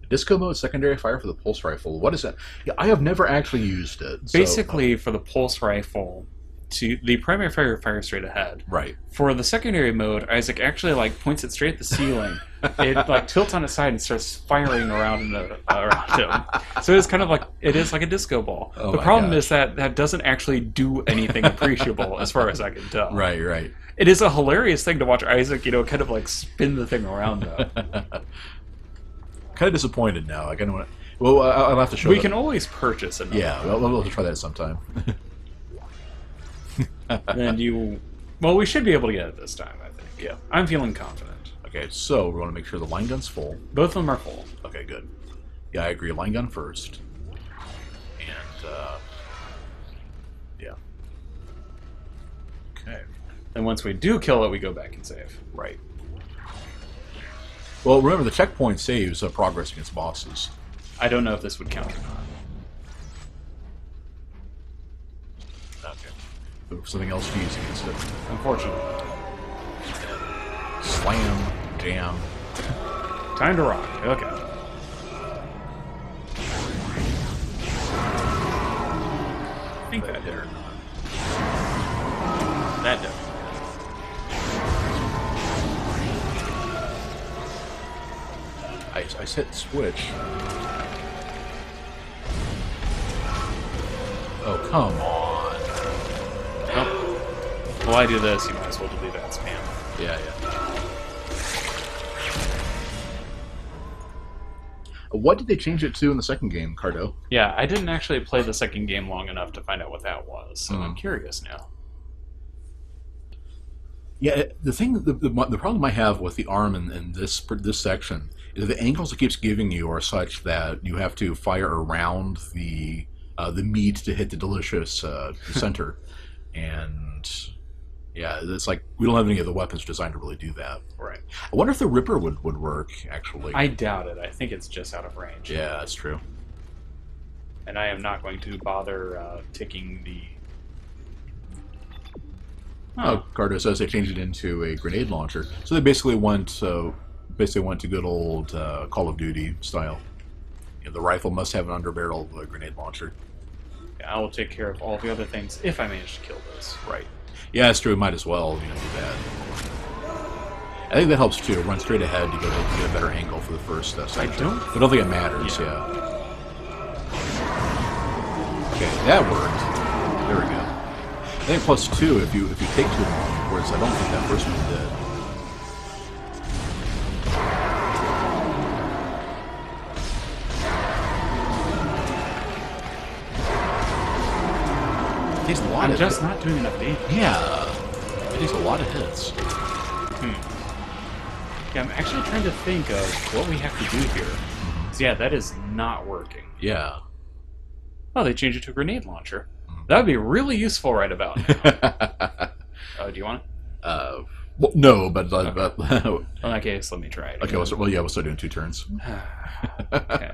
Disco mode, secondary fire for the pulse rifle. What is that? Yeah, I have never actually used it. So, Basically, for the pulse rifle, the primary fire fires straight ahead. right. For the secondary mode, Isaac actually like points it straight at the ceiling. It like tilts on its side and starts firing around him. So it's kind of like it is like a disco ball. Oh The my problem gosh. is that doesn't actually do anything appreciable, as far as I can tell. Right, right. It is a hilarious thing to watch Isaac, kind of like spin the thing around though. Kind of disappointed now. I kind of want. Well, I'll have to show. We can always purchase it. Yeah, we'll try that sometime. And well, we should be able to get it this time, I think. Yeah. I'm feeling confident. Okay, so we want to make sure the line gun's full. Both of them are full. Okay, good. Yeah, I agree. Line gun first. And, yeah. Okay. And once we do kill it, we go back and save. Right. Well, remember, the checkpoint saves progress against bosses. I don't know if this would count or not. Okay. Look for something else to use against it. Unfortunately. Slam, jam. Time to rock. Okay. I think that hit or not. That definitely. I hit switch. Oh, come on. Oh. While I do this, you might as well delete that spam. Yeah, yeah. What did they change it to in the second game, Cardo? Yeah, I didn't actually play the second game long enough to find out what that was, so I'm curious now. Yeah, the problem I have with the arm in this section is the angles it keeps giving you are such that you have to fire around the meat to hit the delicious center, and yeah, it's like we don't have any of the weapons designed to really do that. Right. I wonder if the Ripper would work actually. I doubt it. I think it's just out of range. Yeah, that's true. And I am not going to bother ticking the... Oh, Cardo says they changed it into a grenade launcher. So they basically went to good old Call of Duty style. The rifle must have an underbarrel grenade launcher. Yeah, I will take care of all the other things if I manage to kill this. Right. Yeah, that's true. Might as well do that. I think that helps too. Run straight ahead to get a better angle for the first section. I don't think it matters. Yeah. Okay, that worked. There we go. I think +2 if you take too long, whereas I don't think that first one did. It takes a lot I'm of just not doing enough damage. Yeah. It takes a lot of hits. Yeah, I'm actually trying to think of what we have to do here. So yeah, that is not working. Yeah. Oh, they changed it to a grenade launcher. That would be really useful right about now. Do you want it? Well, no, but In that case, let me try it. okay. We'll start doing 2 turns. Okay.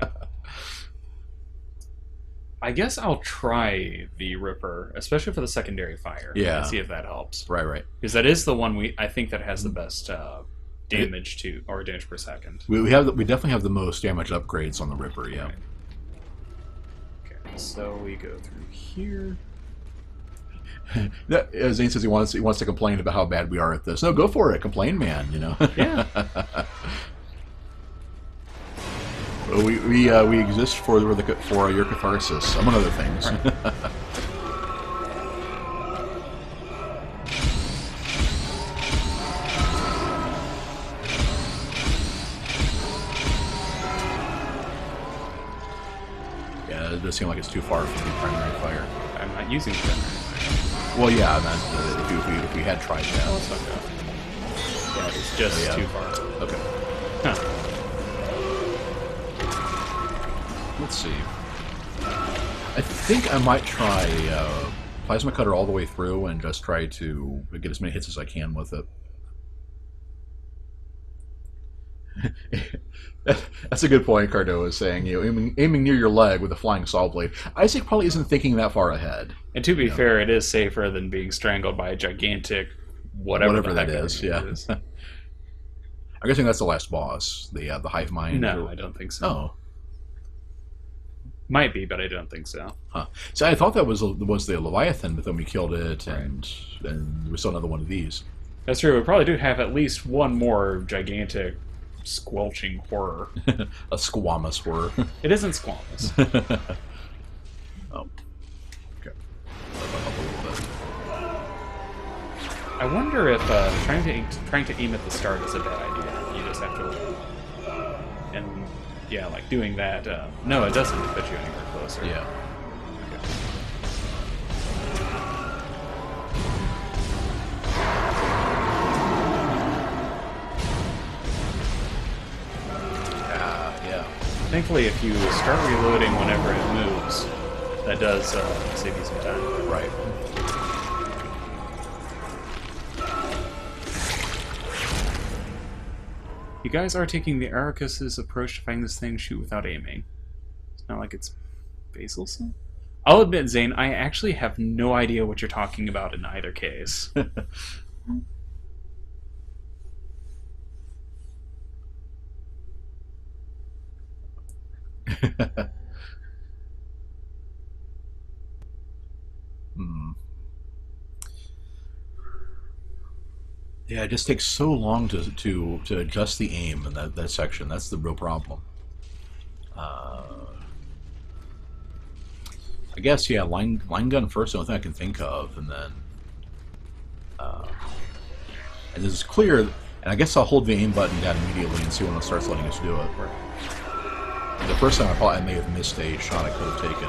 I guess I'll try the Ripper, especially for the secondary fire. Yeah. And see if that helps. Right. Because that is the one I think that has the best damage damage per second. We definitely have the most damage upgrades on the Ripper. Yeah. Right. Okay, so we go through here. Zane says he wants to complain about how bad we are at this. No, go for it. Complain, man. Yeah. We exist for your catharsis, among other things. Right. Yeah, it does seem like it's too far from the primary fire. I'm not using the primary fire. Well, yeah, if we had tried that. Let's fuck up. Yeah, it's just too far. Okay. Huh. Let's see. I think I might try Plasma Cutter all the way through and just try to get as many hits as I can with it. That's a good point, Cardo is saying. Aiming near your leg with a flying saw blade. Isaac probably isn't thinking that far ahead. And to be fair, it is safer than being strangled by a gigantic whatever that is. Yeah. I'm guessing that's the last boss. The Hivemind. No, I don't think so. Oh. Might be, but I don't think so. Huh. So I thought that was the Leviathan, but then we killed it, Right. and we saw another one of these. That's true. We probably do have at least one more gigantic, squelching horror. A squamous horror. It isn't squamous. Oh, okay. Up a little bit. I wonder if trying to aim at the start is a bad idea. You just have to, and yeah, like doing that. No, it doesn't put you anywhere closer. Yeah. Okay. Yeah. Thankfully, if you start reloading whenever it moves, that does save you some time. Right. You guys are taking the Arcus's approach to fighting this thing shoot without aiming. It's not like it's Basilson? I'll admit, Zane, I actually have no idea what you're talking about in either case. Hmm. Yeah, it just takes so long to adjust the aim in that section. That's the real problem. Uh, I guess yeah, line gun first. The only thing I can think of, and then and this is clear. And I guess I'll hold the aim button down immediately and see when it starts letting us do it. The first time I may have missed a shot I could have taken.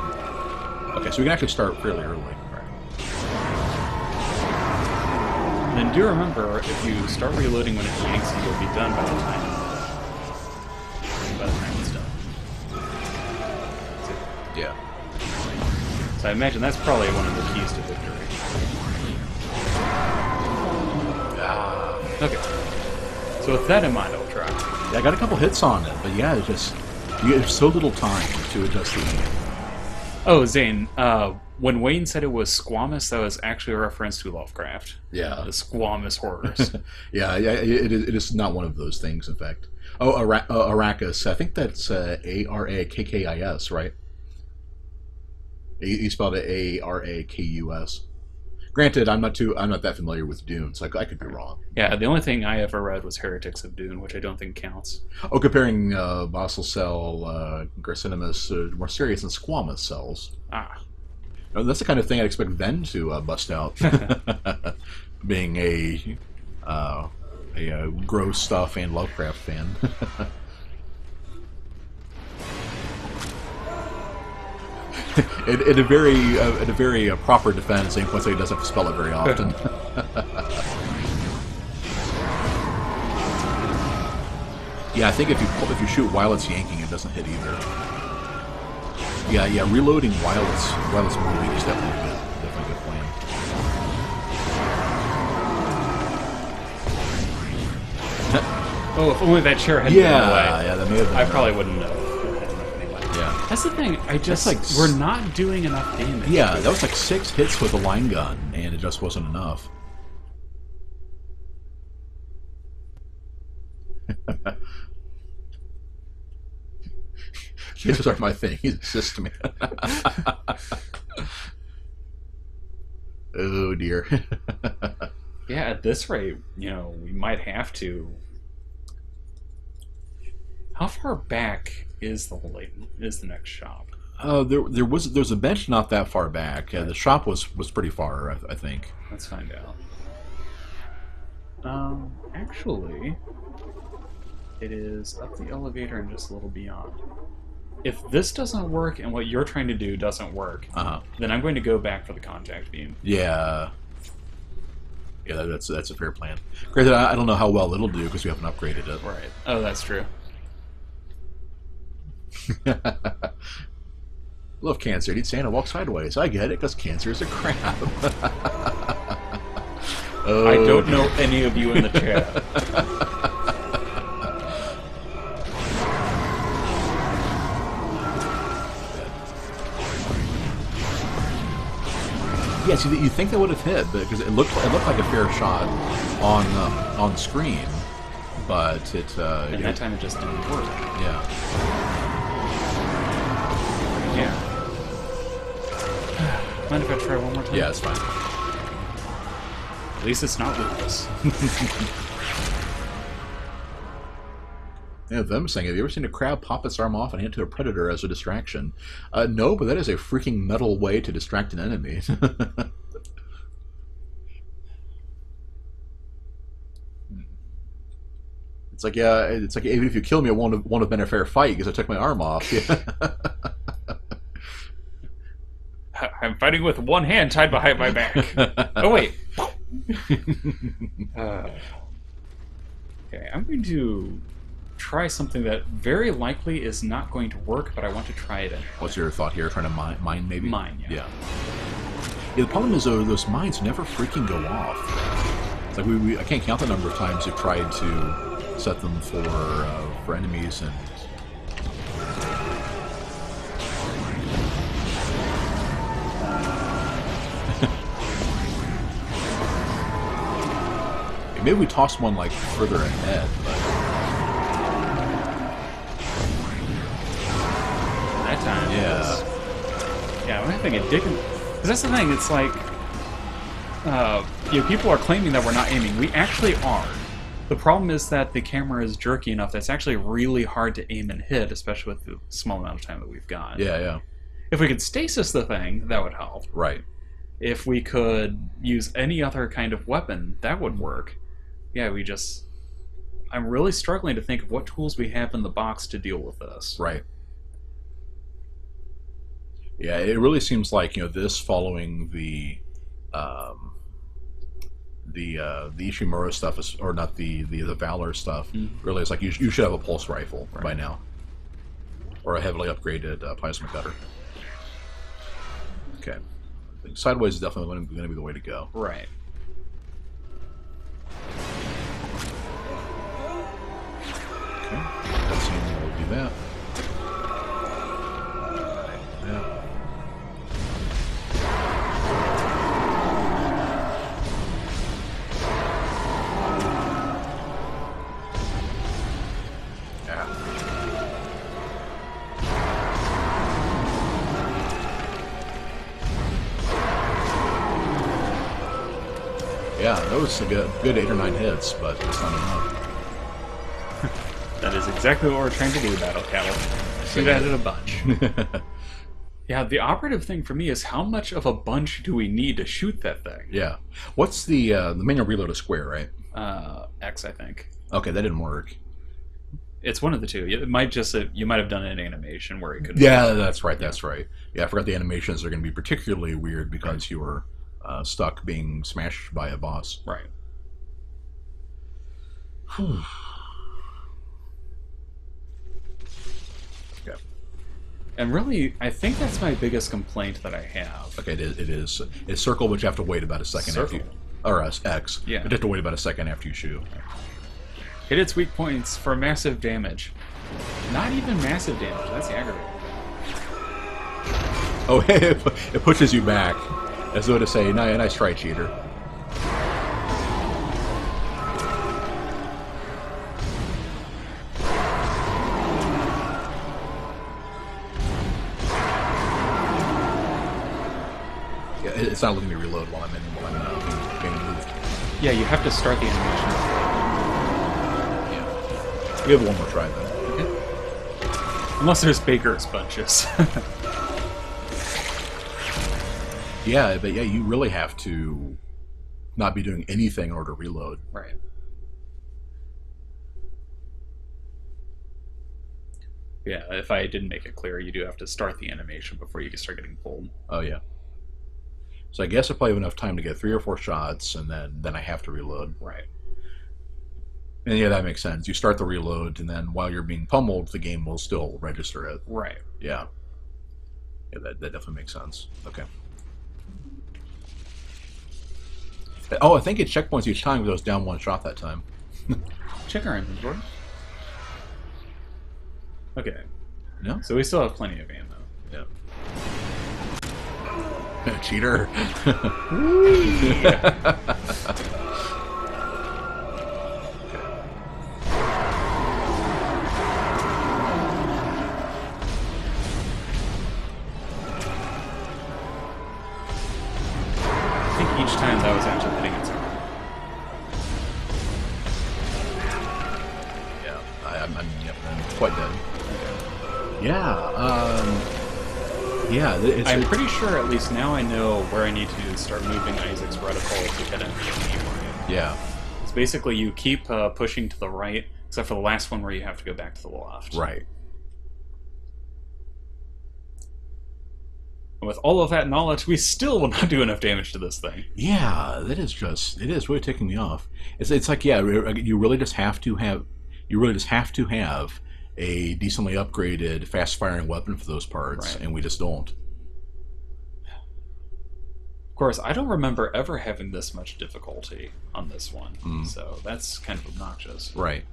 Okay, so we can actually start fairly early. And then do remember, if you start reloading when it yanks, you'll be done by the time it's done. Yeah. So I imagine that's probably one of the keys to victory. Okay. So with that in mind, I'll try. Yeah, I got a couple hits on it, but yeah, it's just you have so little time to adjust the aim. Oh, Zane, when Wayne said it was squamous, that was actually a reference to Lovecraft. Yeah. The squamous horrors. Yeah, it is not one of those things, in fact. Oh, Arrakis. I think that's Arakkis, right? You spelled it Arakus. Granted, I'm not that familiar with Dune, so I could be wrong. Yeah, the only thing I ever read was Heretics of Dune, which I don't think counts. Oh, comparing basal cell, Gracinemus, more serious and squamous cells. Ah. That's the kind of thing I'd expect Ven to bust out, being a gross stuff and Lovecraft fan. in a very proper defense, Aim Point he doesn't have to spell it very often. Yeah, I think if you shoot while it's yanking, it doesn't hit either. Yeah, reloading while it's moving is definitely a good plan. Oh, if only that chair had been in the way. Yeah, that may have been I enough. probably wouldn't have had enough anyway. Yeah. That's the thing. We're not doing enough damage. Yeah, that was like 6 hits with a line gun, and it just wasn't enough. These are my thing. He's a system. Oh dear. Yeah, at this rate, we might have to. How far back is the next shop? There's a bench not that far back. The shop was pretty far, I think. Let's find out. Actually, it is up the elevator and just a little beyond. If this doesn't work and what you're trying to do doesn't work, then I'm going to go back for the contact beam. Yeah. Yeah, that's a fair plan. Granted, I don't know how well it'll do because we haven't upgraded it. Right. Oh, that's true. Love cancer. Eat Santa, walk sideways. I get it because cancer is a crap. Oh. I don't know any of you in the chat. Yeah, see, you think that would have hit, because it looked like a fair shot on screen, but it. And that time it just didn't work. Yeah. Yeah. mind if I try one more time? Yeah, it's fine. At least it's not lupus. Yeah, them saying, have you ever seen a crab pop its arm off and hand it to a predator as a distraction? No, but that is a freaking metal way to distract an enemy. It's like, yeah, it's like even if you kill me, it won't have been a fair fight because I took my arm off. Yeah. I'm fighting with one hand tied behind my back. Oh, wait. Okay, I'm going to try something that very likely is not going to work, but I want to try it anyway. What's your thought here? Trying to mine maybe? Mine, yeah. Yeah. Yeah, the problem is, though, those mines never freaking go off. It's like I can't count the number of times we've tried to set them for enemies and... Maybe we toss one like further ahead, but that time, yeah, I'm having a digging because that's the thing. It's like, people are claiming that we're not aiming. We actually are. The problem is that the camera is jerky enough that it's actually really hard to aim and hit, especially with the small amount of time that we've got. Yeah, yeah. If we could stasis the thing, that would help. Right. If we could use any other kind of weapon, that would work. Yeah, I'm really struggling to think of what tools we have in the box to deal with this. Right. Yeah, it really seems like, this following the Ishimura stuff is, or not the Valor stuff. Really, it's like you should have a pulse rifle by now, or a heavily upgraded plasma cutter. Okay, I think sideways is definitely going to be the way to go. Right. Okay, let's see how we'll do that. Yeah, that was a good 8 or 9 hits, but it's not enough. That is exactly what we're trying to do, Battle Cattle. Shoot at it a bunch. Yeah, the operative thing for me is how much of a bunch do we need to shoot that thing? Yeah. What's the manual reload is square, right? X, I think. Okay, that didn't work. It's one of the two. It might just you might have done an animation where it could. Yeah, that's right. That's right. Yeah, I forgot the animations are going to be particularly weird because you were stuck being smashed by a boss. Right. Okay. And really, I think that's my biggest complaint that I have. Okay, it is. It's circle, but you have to wait about a second Circle. after you... Or X. Yeah. You have to wait about a second after you shoot. Hit its weak points for massive damage. Not even massive damage. That's aggravating. Oh, it pushes you back. As though to say, nice try, cheater. Yeah, it's not letting me reload while I'm being moved. Yeah, you have to start the animation. Yeah. You have one more try, then. Okay. Unless there's Baker's bunches. Yeah, but yeah, you really have to not be doing anything in order to reload. Right. Yeah, if I didn't make it clear, you do have to start the animation before you can start getting pulled. Oh, yeah. So I guess I probably have enough time to get 3 or 4 shots, and then I have to reload. Right. And yeah, that makes sense. You start the reload, and then while you're being pummeled, the game will still register it. Right. Yeah. Yeah, that definitely makes sense. Okay. Oh, I think it checkpoints each time because I was down 1 shot that time. Check our inventory. Okay. No? So we still have plenty of ammo. Yeah. Cheater. each time that was actually hitting its arm. I'm quite dead. Yeah, I'm pretty sure at least now I know where I need to start moving Isaac's reticle to hit him. Yeah. So basically you keep pushing to the right, except for the last one where you have to go back to the left. Right. And with all of that knowledge, we still will not do enough damage to this thing. Yeah, it is really taking me off. It's like, yeah, you really just have to have a decently upgraded fast-firing weapon for those parts, right. and we just don't. Of course, I don't remember ever having this much difficulty on this one, so that's kind of obnoxious. Right.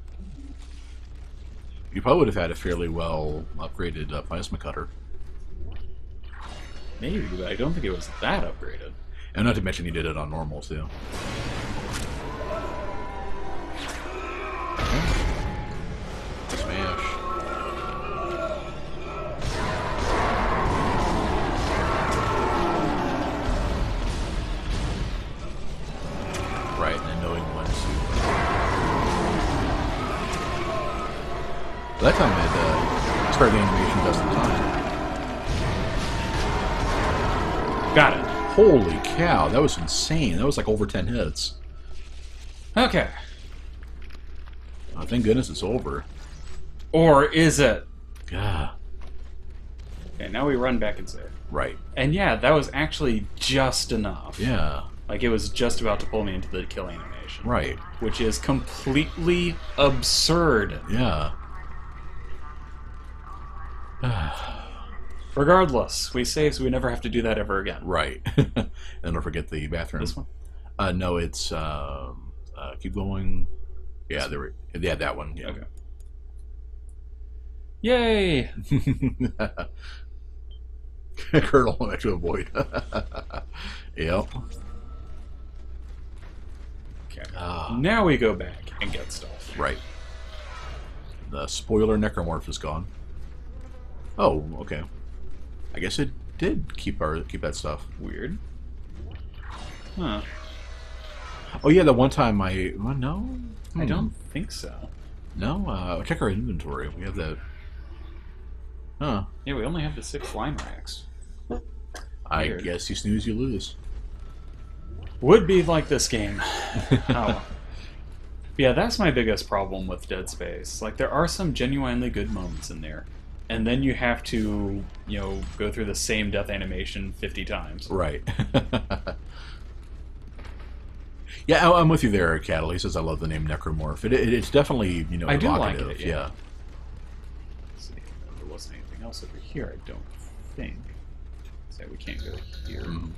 You probably would have had a fairly well upgraded plasma cutter. Maybe, but I don't think it was that upgraded. And not to mention you did it on normal, too. Smash. Right, and then knowing when to... Well, that time it started the animation just in time. Got it. Holy cow, that was insane. That was like over 10 hits. Okay. Oh, thank goodness it's over. Or is it? God. Okay, now we run back and save. Right. And yeah, that was actually just enough. Yeah. Like, it was just about to pull me into the kill animation. Right. Which is completely absurd. Yeah. Regardless, we save so we never have to do that ever again. Right. And don't forget the bathroom. This one? No, it's... keep going. Yeah, yeah, that one. Yeah. Okay. Yay! Colonel went to avoid. Yep. Okay. Now we go back and get stuff. Right. The spoiler necromorph is gone. Oh, okay. I guess it did keep that stuff. Weird. Huh. Oh yeah, the one time no. I don't think so. No, check our inventory. We have that. Huh. Yeah, we only have the 6 line racks. I guess you snooze, you lose. Would be like this game. Oh. Yeah, that's my biggest problem with Dead Space. Like, there are some genuinely good moments in there, and then you have to, go through the same death animation 50 times. Right. Yeah, I'm with you there, Cattle. He says I love the name Necromorph. It's definitely, I do like evocative. it, yeah. Let's see, there wasn't anything else over here, I don't think. So we can't go here. Mm-hmm.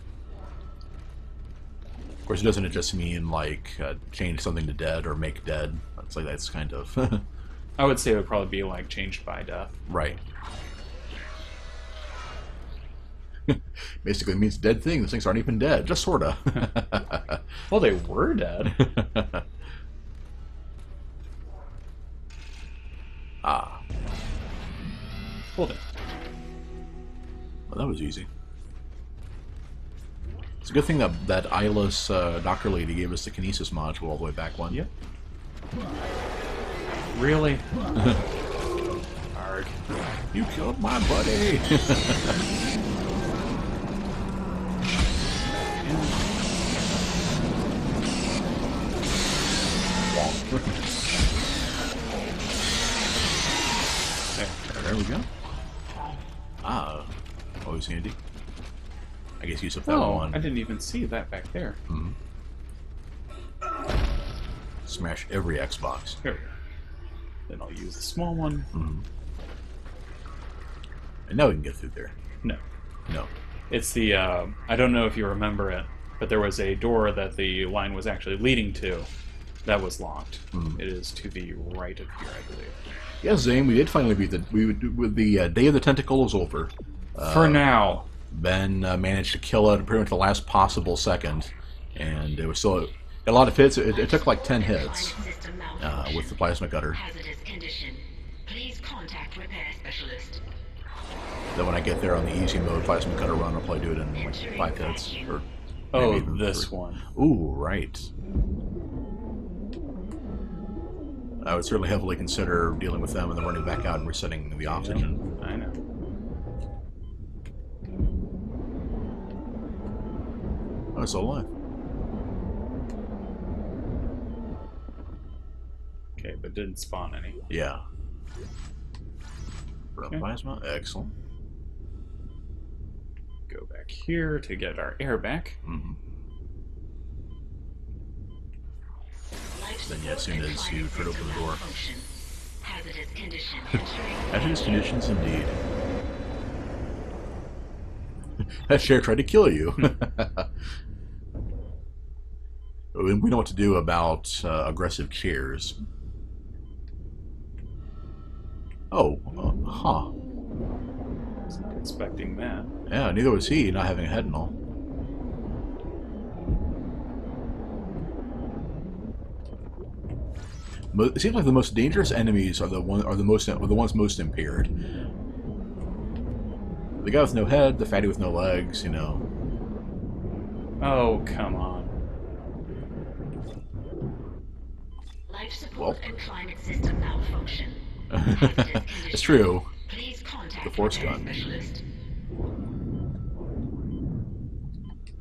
Of course, doesn't it just mean, like, change something to dead or make dead? It's like that's kind of... I would say it would probably be, like, changed by death. Right. Basically means dead thing. Those things aren't even dead. Just sorta. Well, they were dead. Ah. Hold it. Well, that was easy. It's a good thing that eyeless doctor lady gave us the kinesis module all the way back one. Yep. Really? Arg. You killed my buddy! There we go. Ah, always handy. I guess use up that one. I didn't even see that back there. Mm-hmm. Smash every Xbox. There we go. Then I'll use the small one. Mm-hmm. And now we can get through there. No. No. It's the, I don't know if you remember it, but there was a door that the line was actually leading to that was locked. Mm. It is to the right of here, I believe. Yeah, Zane, we did finally beat the... the Day of the Tentacle is over. For now. Ben managed to kill it pretty much the last possible second. And it was still a lot of hits. It took like 10 hits with the plasma cutter. Please contact repair specialist. Then when I get there on the easy mode plasma cutter run, I'll probably do it in like 5 hits. Or Oh, maybe even this 3. one. Ooh, right. I would certainly heavily consider dealing with them and then running back out and resetting the oxygen. I know. Oh, it's still alive. Okay, but didn't spawn any. Yeah. Okay. Plasma, excellent. Go back here to get our air back. Mm-hmm. Then, yeah, as soon as you try to open the door. Hazardous condition. Hazardous conditions, indeed. That chair tried to kill you. We know what to do about aggressive chairs. Oh, huh. Wasn't expecting that. Yeah, neither was he, not having a head and all. It seems like the most dangerous enemies are the ones most impaired. The guy with no head, the fatty with no legs, you know. Oh, come on. Life support and climate system malfunction. It's true. Please contact The force repair gun. specialist.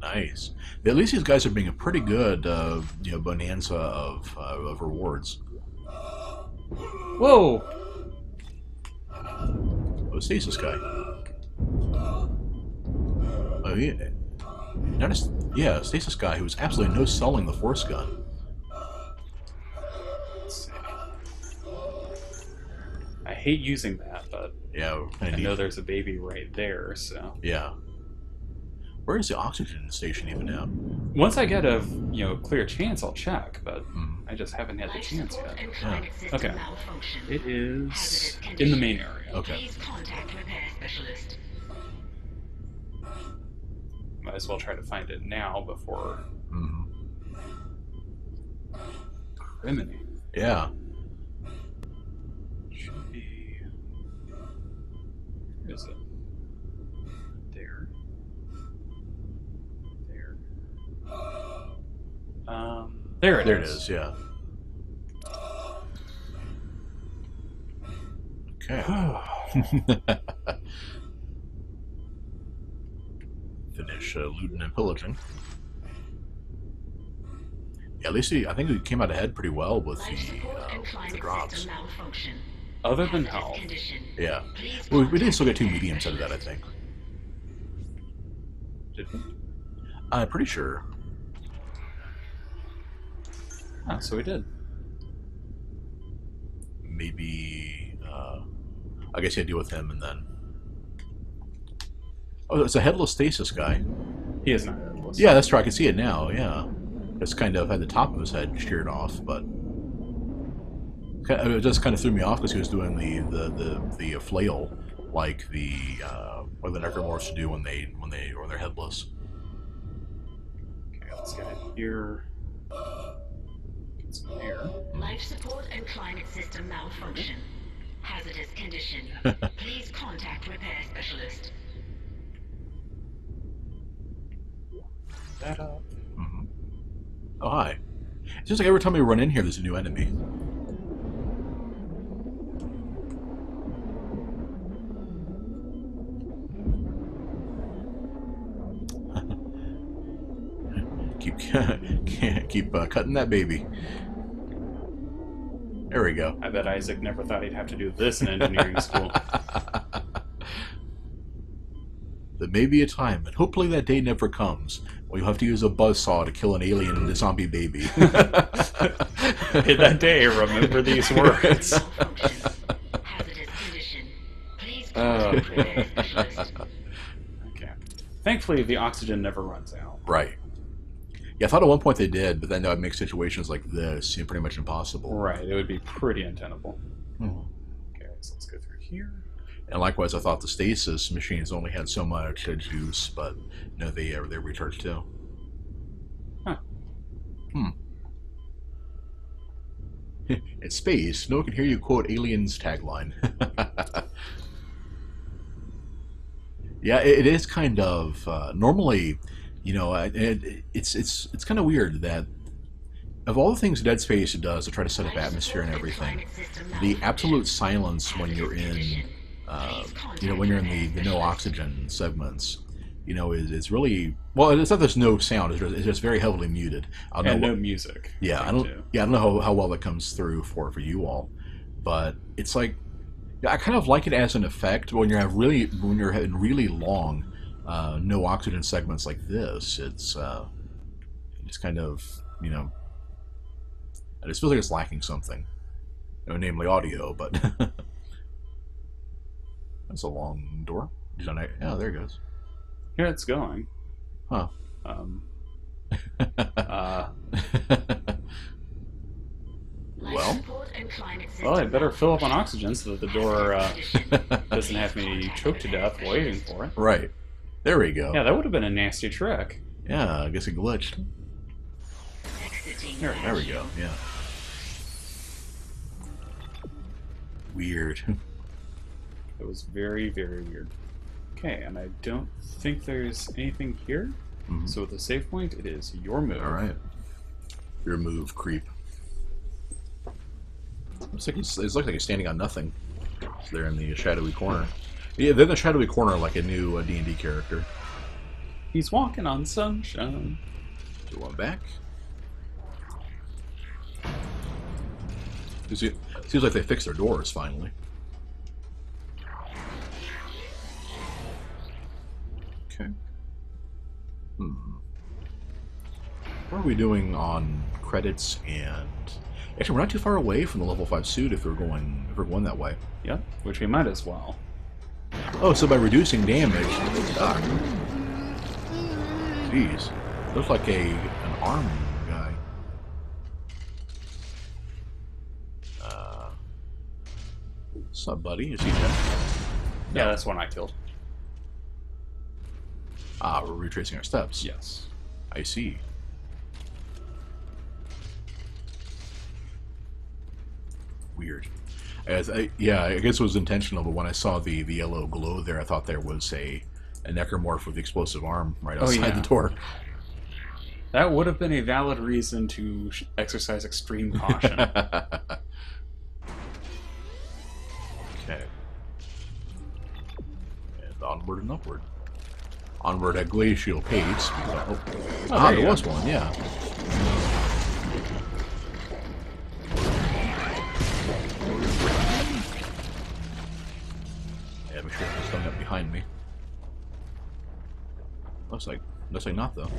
Nice. At least these guys are being a pretty good, bonanza of rewards. Whoa! Oh, stasis guy. Oh, yeah. Notice, yeah, stasis guy who was absolutely no selling the force gun. Let's see. I hate using that, but Yeah, I know there's a baby right there, so... Yeah. Where is the oxygen station even at? Once I get a clear chance, I'll check, but I just haven't had the chance yet. Yeah. Okay. It is in the main area. Okay. Please contact repair specialist. Might as well try to find it now before criminating. Yeah. Should be. Where is it? There. There. There it is. There it is, yeah. Okay. Finish looting and pillaging. Yeah, at least I think we came out ahead pretty well with the drops. Other than health. Yeah. Well, we did still get 2 mediums out of that, I think. Did we? I'm pretty sure. Ah, so we did. Maybe, I guess you had to deal with him and then... Oh, it's a headless stasis guy. He is not headless. Yeah, that's true. I can see it now, yeah. It's kind of had the top of his head sheared off, but... It just kind of threw me off because he was doing the flail, like what the necromorphs do when they're headless. Okay, let's get in here. Get some air. Life support and climate system malfunction. Hazardous condition. Please contact repair specialist. That up. Oh, hi. It seems like every time we run in here, there's a new enemy. keep cutting that baby. There we go. I bet Isaac never thought he'd have to do this in engineering school. There may be a time, and hopefully that day never comes, where you'll have to use a buzzsaw to kill an alien and a zombie baby. In that day, remember these words. Hazardous condition. Please Oh, contact repair specialist. Okay. Thankfully, the oxygen never runs out. Right. Yeah, I thought at one point they did, but then that would make situations like this pretty much impossible. Right, it would be pretty untenable. Okay, so let's go through here. And likewise, I thought the stasis machines only had so much juice, but no, they recharge too. Huh. In space, no one can hear you quote Aliens tagline. Yeah, it is kind of normally. You know, it's kind of weird that of all the things Dead Space does to try to set up atmosphere and everything, the absolute silence when you're in, when you're in the no oxygen segments, is really well. It's not there's no sound; it's just very heavily muted. I don't And know no what, music. yeah, I don't, Too. yeah, I don't know how well that comes through for you all, but it's like I kind of like it as an effect when you're in really long, no oxygen segments like this. It's kind of it just feels like it's lacking something, namely audio. But that's a long door. Yeah, there it goes. Here it's going. Huh. Uh, Well, I'd better fill up on oxygen so that the door doesn't have me choked to death waiting for it. right. There we go. Yeah, that would have been a nasty trick. Yeah, I guess it glitched. There we go. Yeah. Weird. It was very, very weird. Okay, and I don't think there's anything here. Mm-hmm. So with the save point, it is your move. All right. Your move, creep. Looks like he's standing on nothing. There in the shadowy corner. Yeah, they're in the shadowy corner like a new D&D character. He's walking on sunshine. Do one back. Seems like they fixed their doors finally. Okay. What are we doing on credits and? Actually, we're not too far away from the level 5 suit if we're going that way. Yeah, which we might as well. Oh, so by reducing damage. Jeez, looks like an arm guy. What's up, buddy? Is he dead? Yeah, that's one I killed. Ah, we're retracing our steps. Yes. I see. Weird. I guess it was intentional, but when I saw the yellow glow there, I thought there was a necromorph with the explosive arm right outside the door. That would have been a valid reason to exercise extreme caution. Okay. And onward and upward. Onward at glacial pace. There was one, yeah. Yeah, make sure it's coming up behind me. Looks like not though.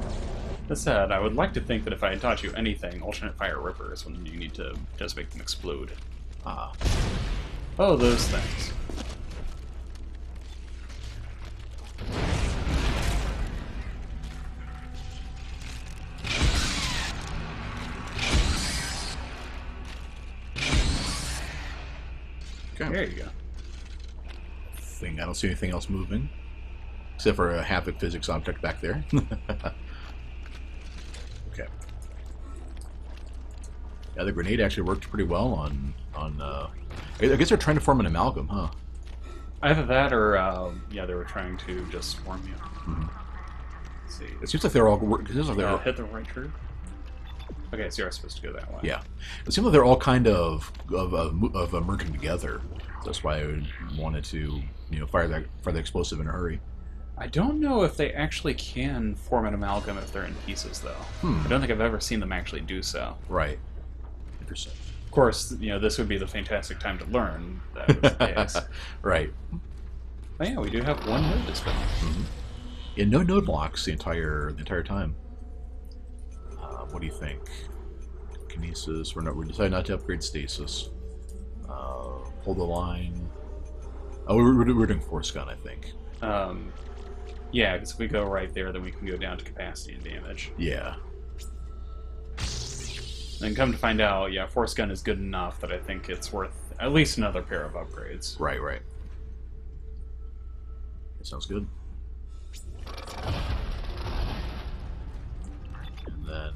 That said, I would like to think that if I had taught you anything, alternate fire ripper is when you need to just make them explode. Ah. Oh, those things. Okay. There you go. I don't see anything else moving. Except for a Havoc physics object back there. Okay. Yeah, the grenade actually worked pretty well on I guess they're trying to form an amalgam, huh? Either that or, they were trying to just swarm you. Mm-hmm. Let's see. It seems like they're all... Hit the right tree. Okay, so you're supposed to go that way. Yeah. It seems like they're all kind of merging together. So that's why I wanted to, fire the explosive in a hurry. I don't know if they actually can form an amalgam if they're in pieces, though. I don't think I've ever seen them actually do so. Right. Interesting. Of course, this would be the fantastic time to learn that was the case. Right. But yeah, we do have one node to spend. Mm-hmm. Yeah, no node blocks the entire time. What do you think? Kinesis. We decided not to upgrade stasis. Hold the line. Oh, we're doing force gun, I think. Yeah, because if we go right there, then we can go down to capacity and damage. Yeah. And come to find out, yeah, force gun is good enough that I think it's worth at least another pair of upgrades. Right. That sounds good. And then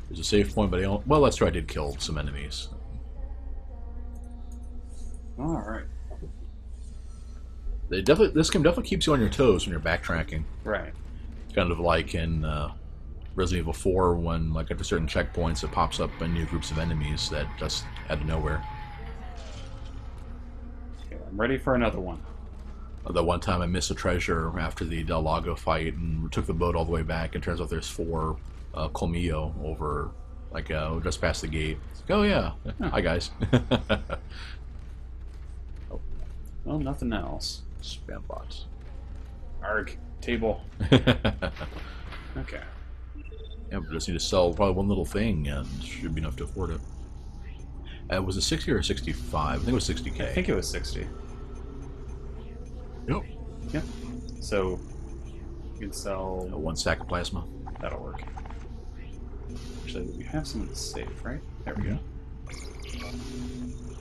there's a save point, but well, that's true. I did kill some enemies. All right. This game definitely keeps you on your toes when you're backtracking. Right. Kind of like in Resident Evil 4 when, like, after certain checkpoints, it pops up in new groups of enemies that just out of nowhere. Okay, I'm ready for another one. The one time I missed a treasure after the Del Lago fight and took the boat all the way back, and turns out there's 4 Colmillo over, like, just past the gate. It's like, oh yeah, hi guys. Oh, well, nothing else. Spam bots. Arg, table. Okay. Yeah, we just need to sell probably one little thing, and should be enough to afford it. Was it 60 or 65? I think it was 60K. I think it was 60. Yep. Yeah. So you can sell 1 stack of plasma. That'll work. Actually, we have someone to save, right? There we go.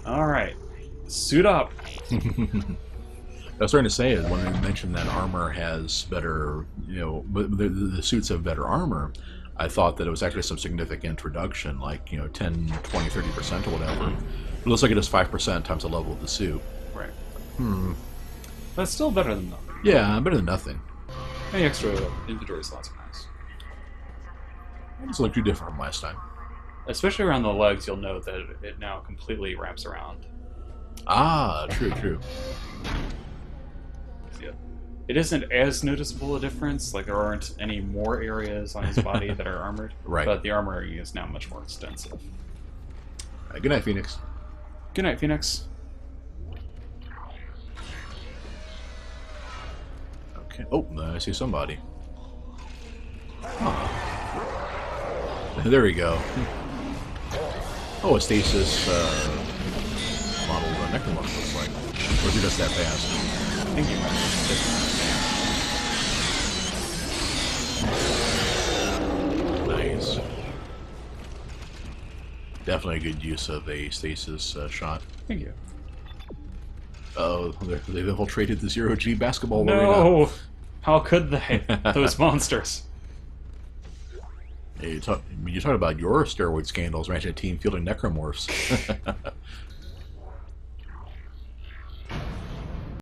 Alright. Suit up! I was starting to say, when we mentioned that armor has better, but the suits have better armor, I thought that it was actually some significant reduction, like, 10, 20, 30% or whatever. It looks like it is 5% times the level of the suit. Right. That's still better than nothing. Yeah, better than nothing. Any extra inventory slots are nice. It's look too different from last time. Especially around the legs, you'll note that it now completely wraps around. Ah, true. Yeah. It isn't as noticeable a difference, like there aren't any more areas on his body that are armored, right. But the armoring is now much more extensive. Good night, Phoenix. Good night, Phoenix. Okay. Oh, I see somebody. Huh. There we go. Oh, a stasis model necromorph looks like. Or is it just that fast? I think you might have Nice. Definitely a good use of a stasis shot. Thank you. Oh, they've infiltrated the zero-G basketball arena. No! How could they? Those monsters. Hey, you talk about your steroid scandals, ranching a team fielding necromorphs.